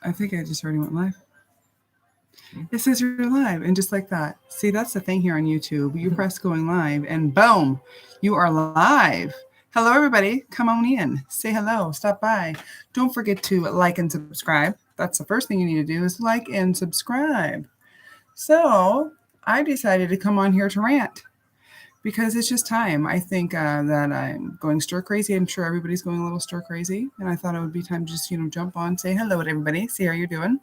I think I just already went live. It says you're live, and just like that. See, that's the thing here on YouTube. You press going live, and boom, you are live. Hello, everybody. Come on in. Say hello. Stop by. Don't forget to like and subscribe. That's the first thing you need to do is like and subscribe. So I decided to come on here to rant because it's just time. I think that I'm going stir crazy. I'm sure everybody's going a little stir crazy, and I thought it would be time to just jump on, say hello to everybody, see how you're doing.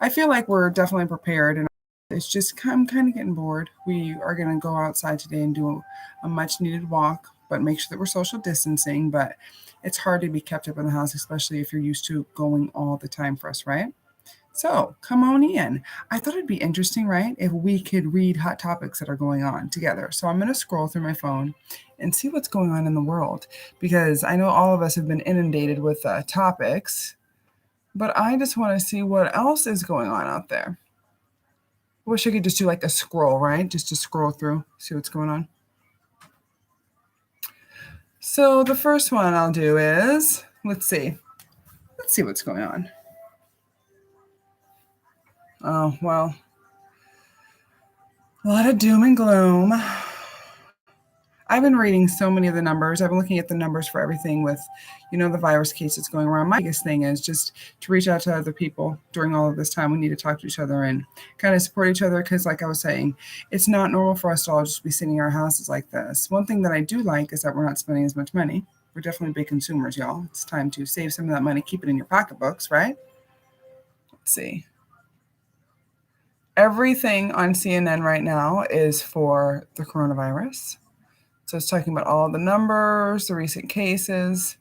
I feel like we're definitely prepared, and it's just I'm kind of getting bored. We are going to go outside today and do a much needed walk, but make sure that we're social distancing. But it's hard to be kept up in the house, especially if you're used to going all the time for us, right? So come on in. I thought it'd be interesting, right, if we could read hot topics that are going on together. So I'm going to scroll through my phone and see what's going on in the world, because I know all of us have been inundated with topics, but I just want to see what else is going on out there. I wish I could just do like a scroll, right? Just to scroll through, see what's going on. So the first one I'll do is, let's see what's going on. Oh, well, a lot of doom and gloom. I've been reading so many of the numbers. I've been looking at the numbers for everything with, the virus cases going around. My biggest thing is just to reach out to other people during all of this time. We need to talk to each other and kind of support each other because, like I was saying, it's not normal for us to all just be sitting in our houses like this. One thing that I do like is that we're not spending as much money. We're definitely big consumers, y'all. It's time to save some of that money, keep it in your pocketbooks, right? Let's see. Everything on CNN right now is for the coronavirus. So it's talking about all the numbers, the recent cases.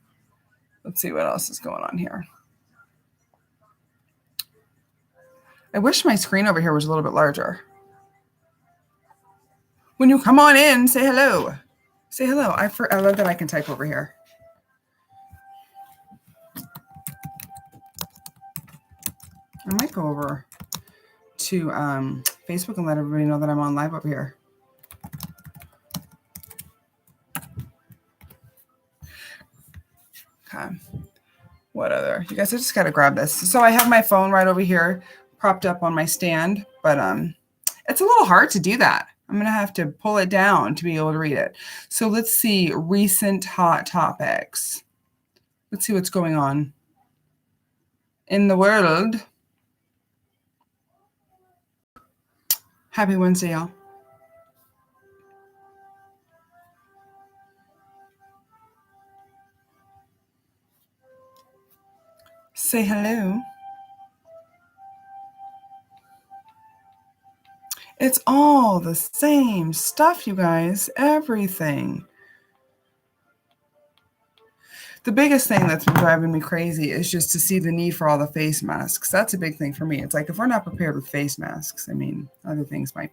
Let's see what else is going on here. I wish my screen over here was a little bit larger. When you come on in, say hello. Say hello. I love that I can type over here. I might go over to Facebook and let everybody know that I'm on live over here. Okay. What other? You guys, I just got to grab this. So I have my phone right over here propped up on my stand, but it's a little hard to do that. I'm going to have to pull it down to be able to read it. So let's see recent hot topics. Let's see what's going on in the world. Happy Wednesday, y'all. Say hello. It's all the same stuff, you guys. Everything. The biggest thing that's been driving me crazy is just to see the need for all the face masks. That's a big thing for me. It's like if we're not prepared with face masks, other things might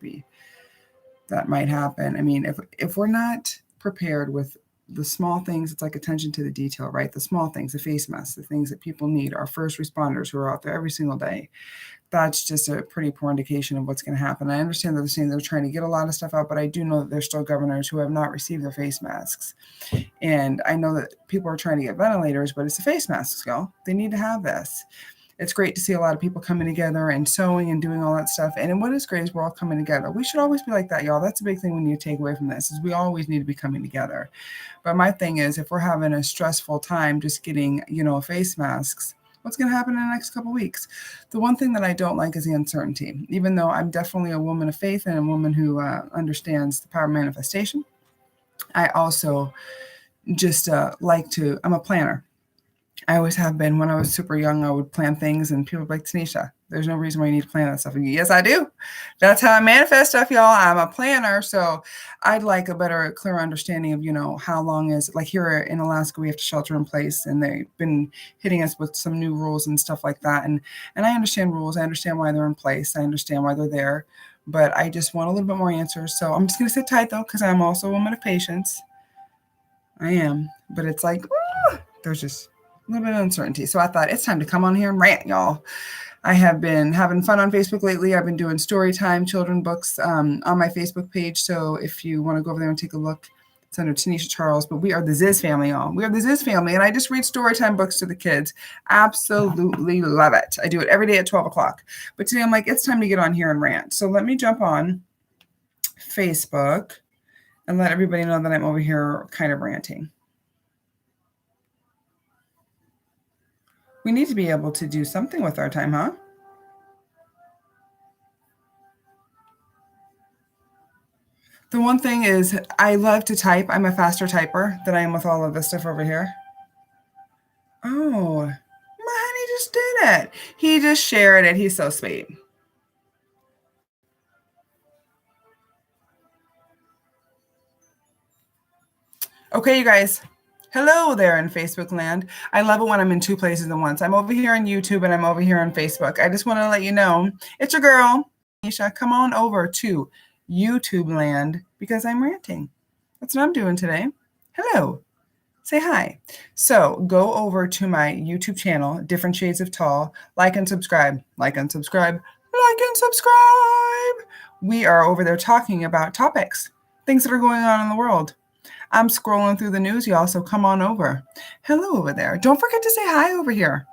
happen. If we're not prepared with the small things, it's like attention to the detail, right? The small things, the face masks, the things that people need, our first responders who are out there every single day. That's just a pretty poor indication of what's going to happen. I understand that they're saying they're trying to get a lot of stuff out, but I do know that there's still governors who have not received their face masks. And I know that people are trying to get ventilators, but it's the face masks, y'all. They need to have this. It's great to see a lot of people coming together and sewing and doing all that stuff. And what is great is we're all coming together. We should always be like that, y'all. That's a big thing we need to take away from this is we always need to be coming together. But my thing is if we're having a stressful time just getting, face masks, what's going to happen in the next couple of weeks? The one thing that I don't like is the uncertainty. Even though I'm definitely a woman of faith and a woman who understands the power of manifestation, I also just I'm a planner. I always have been. When I was super young, I would plan things and people would be like, Tanisha, there's no reason why you need to plan that stuff. And yes, I do. That's how I manifest stuff, y'all. I'm a planner. So I'd like a better, clearer understanding of, how long is, like here in Alaska, we have to shelter in place and they've been hitting us with some new rules and stuff like that. And I understand rules. I understand why they're in place. I understand why they're there. But I just want a little bit more answers. So I'm just going to sit tight, though, because I'm also a woman of patience. I am. But it's like, there's just a little bit of uncertainty. So I thought it's time to come on here and rant, y'all. I have been having fun on Facebook lately. I've been doing story time, children books on my Facebook page. So if you want to go over there and take a look, It's under Tanisha Charles, but we are the Ziz family, y'all. We are the Ziz family, and I just read storytime books to the kids. Absolutely love it. I do it every day at 12 o'clock. But today I'm like, it's time to get on here and rant. So let me jump on Facebook and let everybody know that I'm over here kind of ranting. We need to be able to do something with our time, huh? The one thing is I love to type. I'm a faster typer than I am with all of this stuff over here. Oh, my honey just did it. He just shared it. He's so sweet. Okay, you guys. Hello there in Facebook land. I love it when I'm in two places at once. I'm over here on YouTube and I'm over here on Facebook. I just want to let you know, it's your girl, Nisha. Come on over to YouTube land because I'm ranting. That's what I'm doing today. Hello. Say hi. So go over to my YouTube channel, Different Shades of Tall. Like and subscribe. Like and subscribe. Like and subscribe. We are over there talking about topics, things that are going on in the world. I'm scrolling through the news, y'all, so come on over. Hello over there. Don't forget to say hi over here.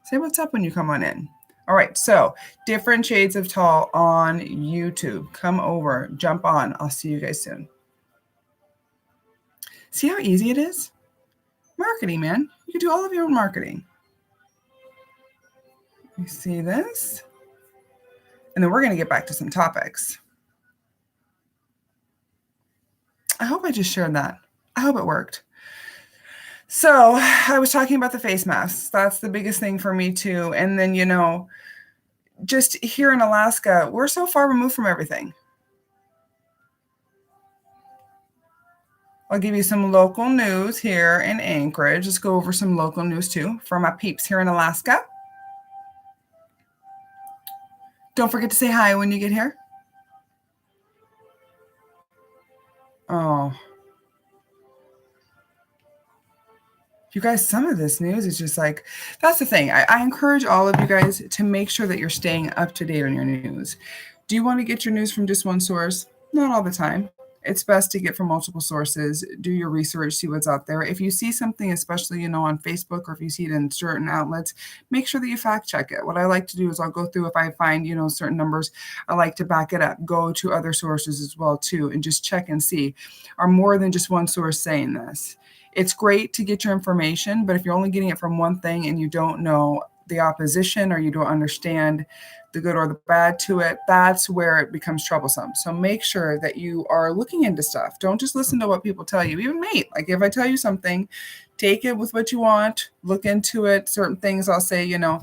Say what's up when you come on in. All right, so Different Shades of Tall on YouTube. Come over, jump on. I'll see you guys soon. See how easy it is? Marketing, man. You can do all of your own marketing. You see this? And then we're going to get back to some topics. I hope I just shared that. I hope it worked. So I was talking about the face masks. That's the biggest thing for me too. And then, you know, just here in Alaska, we're so far removed from everything. I'll give you some local news here in Anchorage. Let's go over some local news too for my peeps here in Alaska. Don't forget to say hi when you get here. Oh, you guys, some of this news is just like, that's the thing. I encourage all of you guys to make sure that you're staying up to date on your news. Do you want to get your news from just one source? Not all the time. It's best to get from multiple sources. Do your research, see what's out there. If you see something, especially, you know, on Facebook, or if you see it in certain outlets, make sure that you fact check it. What I like to do is I'll go through, if I find, you know, certain numbers, I like to back it up, go to other sources as well too, and just check and see, are more than just one source saying this? It's great to get your information, but if you're only getting it from one thing and you don't know the opposition or you don't understand the good or the bad to it, that's where it becomes troublesome. So make sure that you are looking into stuff. Don't just listen to what people tell you. Even me, like if I tell you something, take it with what you want, look into it. Certain things I'll say, you know,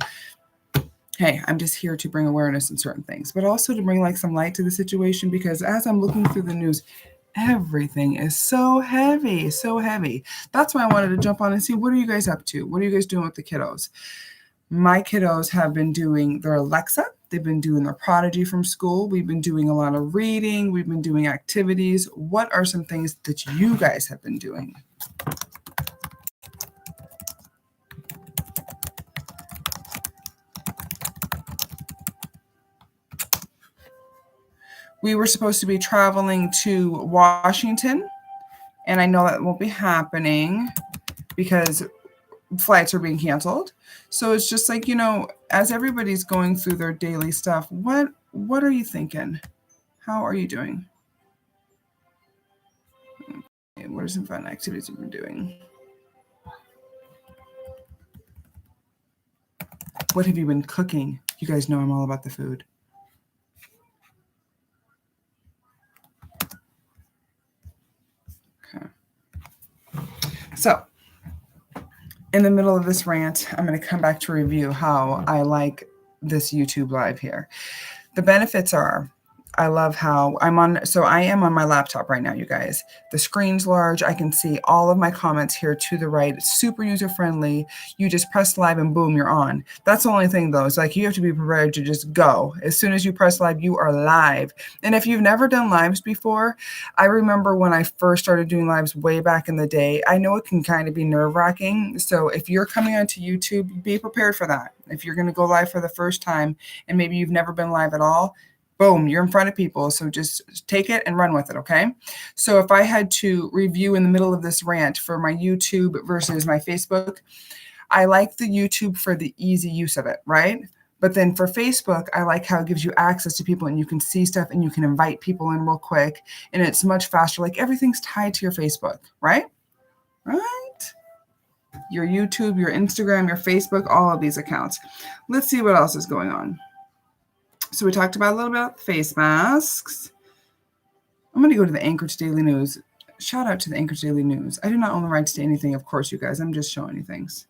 hey, I'm just here to bring awareness in certain things, but also to bring like some light to the situation, because as I'm looking through the news, everything is so heavy, so heavy. That's why I wanted to jump on and see, what are you guys up to? What are you guys doing with the kiddos? My kiddos have been doing their Alexa. They've been doing their Prodigy from school. We've been doing a lot of reading. We've been doing activities. What are some things that you guys have been doing? We were supposed to be traveling to Washington, and I know that won't be happening because flights are being canceled. So it's just like, you know, as everybody's going through their daily stuff, what are you thinking? How are you doing? Okay, what are some fun activities you've been doing? What have you been cooking? You guys know I'm all about the food. Okay. So in the middle of this rant, I'm going to come back to review how I like this YouTube live here. The benefits are, I love how I am on my laptop right now, you guys. The screen's large. I can see all of my comments here to the right. It's super user-friendly. You just press live and boom, you're on. That's the only thing though. It's like you have to be prepared to just go. As soon as you press live, you are live. And if you've never done lives before, I remember when I first started doing lives way back in the day, I know it can kind of be nerve-wracking. So if you're coming onto YouTube, be prepared for that. If you're going to go live for the first time and maybe you've never been live at all, Boom, you're in front of people. So just take it and run with it, okay? So if I had to review in the middle of this rant for my YouTube versus my Facebook, I like the YouTube for the easy use of it, right? But then for Facebook, I like how it gives you access to people and you can see stuff and you can invite people in real quick and it's much faster. Like everything's tied to your Facebook, right? Right? Your YouTube, your Instagram, your Facebook, all of these accounts. Let's see what else is going on. So we talked about a little bit about face masks. I'm going to go to the Anchorage Daily News. Shout out to the Anchorage Daily News. I do not own the rights to anything, of course, you guys. I'm just showing you things.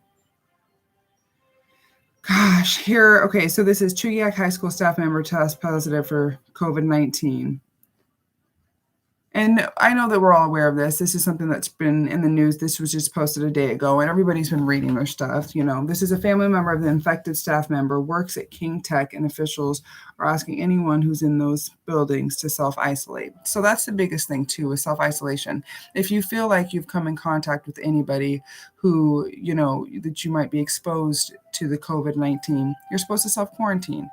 Gosh, here, okay, so this is Chugiak High School staff member test positive for COVID-19. And I know that we're all aware of this. This is something that's been in the news. This was just posted a day ago, and everybody's been reading their stuff. You know, this is a family member of the infected staff member, works at King Tech, and officials are asking anyone who's in those buildings to self-isolate. So that's the biggest thing, too, is self-isolation. If you feel like you've come in contact with anybody who, you know, that you might be exposed to the COVID-19, you're supposed to self-quarantine.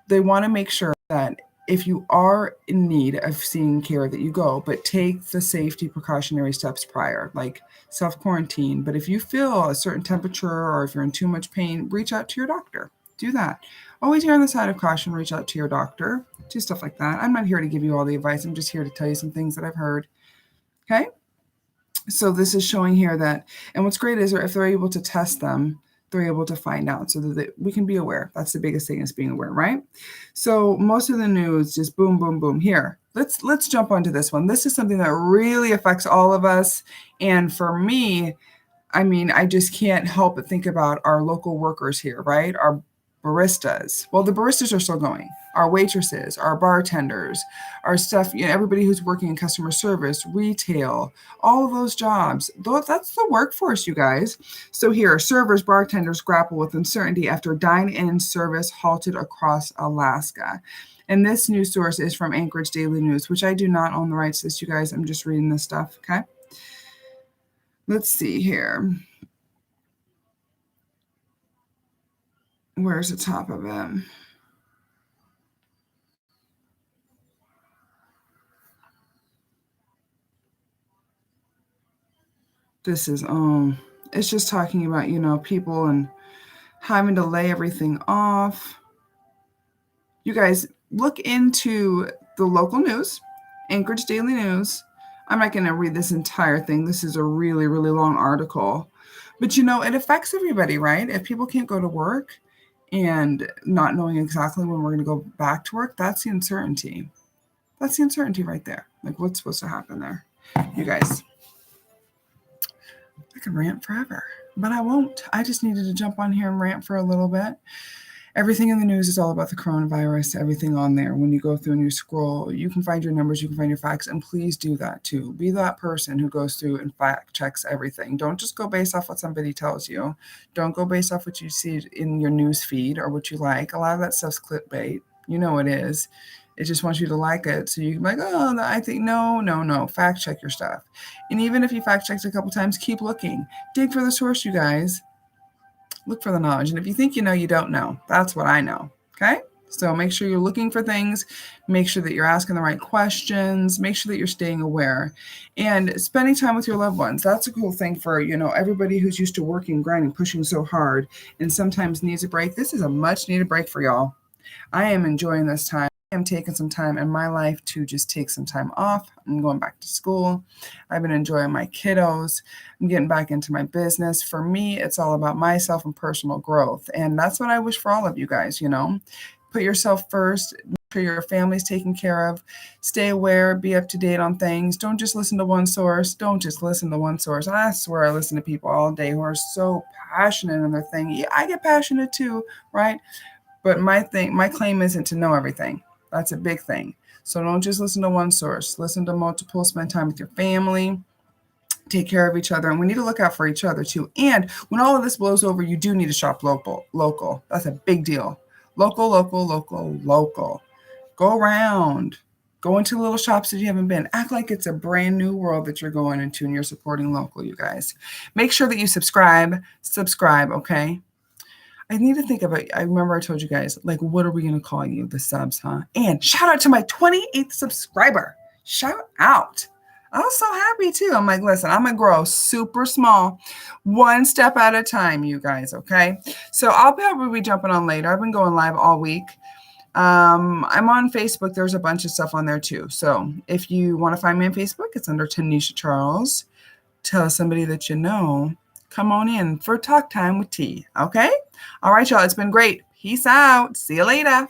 They want to make sure that if you are in need of seeing care that you go, but take the safety precautionary steps prior, like self-quarantine. But if you feel a certain temperature or if you're in too much pain, reach out to your doctor. Do that. Always err on the side of caution, reach out to your doctor. Do stuff like that. I'm not here to give you all the advice. I'm just here to tell you some things that I've heard. Okay? So this is showing here that, and what's great is if they're able to test them, they're able to find out so that we can be aware. That's the biggest thing, is being aware, right? So most of the news just boom, boom, boom. Here, let's jump onto this one. This is something that really affects all of us. And for me, I mean, I just can't help but think about our local workers here, right? Our baristas. Well, the baristas are still going. Our waitresses, our bartenders, our stuff, you know, everybody who's working in customer service, retail, all of those jobs. That's the workforce, you guys. So here, servers, bartenders grapple with uncertainty after dine-in service halted across Alaska. And this news source is from Anchorage Daily News, which I do not own the rights to this, you guys. I'm just reading this stuff, okay? Let's see here. Where's the top of it? This is, it's just talking about, you know, people and having to lay everything off. You guys, look into the local news, Anchorage Daily News. I'm not going to read this entire thing. This is a really, really long article. But, you know, it affects everybody, right? If people can't go to work and not knowing exactly when we're going to go back to work, that's the uncertainty. That's the uncertainty right there. Like, what's supposed to happen there? You guys, I could rant forever, but I won't. I just needed to jump on here and rant for a little bit. Everything in the news is all about the coronavirus, everything on there. When you go through and you scroll, you can find your numbers, you can find your facts, and please do that too. Be that person who goes through and fact checks everything. Don't just go based off what somebody tells you. Don't go based off what you see in your news feed or what you like. A lot of that stuff's clickbait. You know it is. It just wants you to like it. So you can be like, oh, I think, no. Fact check your stuff. And even if you fact checked a couple times, keep looking. Dig for the source, you guys. Look for the knowledge. And if you think you know, you don't know. That's what I know. Okay? So make sure you're looking for things. Make sure that you're asking the right questions. Make sure that you're staying aware. And spending time with your loved ones. That's a cool thing for, you know, everybody who's used to working, grinding, pushing so hard, and sometimes needs a break. This is a much needed break for y'all. I am enjoying this time. I'm taking some time in my life to just take some time off. I'm going back to school. I've been enjoying my kiddos. I'm getting back into my business. For me, it's all about myself and personal growth. And that's what I wish for all of you guys, you know. Put yourself first. Make sure your family's taken care of. Stay aware. Be up to date on things. Don't just listen to one source. Don't just listen to one source. I swear I listen to people all day who are so passionate in their thing. Yeah, I get passionate too, right? But my claim isn't to know everything. That's a big thing. So don't just listen to one source. Listen to multiple. Spend time with your family. Take care of each other. And we need to look out for each other too. And when all of this blows over, you do need to shop local. That's a big deal. Local. Go around. Go into little shops that you haven't been. Act like it's a brand new world that you're going into and you're supporting local, you guys. Make sure that you subscribe, okay? I need to think about, I remember I told you guys, like, what are we going to call you? The subs, huh? And shout out to my 28th subscriber. Shout out. I was so happy too. I'm like, listen, I'm going to grow super small, one step at a time, you guys. Okay. So I'll probably be jumping on later. I've been going live all week. I'm on Facebook. There's a bunch of stuff on there too. So if you want to find me on Facebook, it's under Tanisha Charles. Tell somebody that you know. Come on in for Talk Time with T. Okay? All right, y'all. It's been great. Peace out. See you later.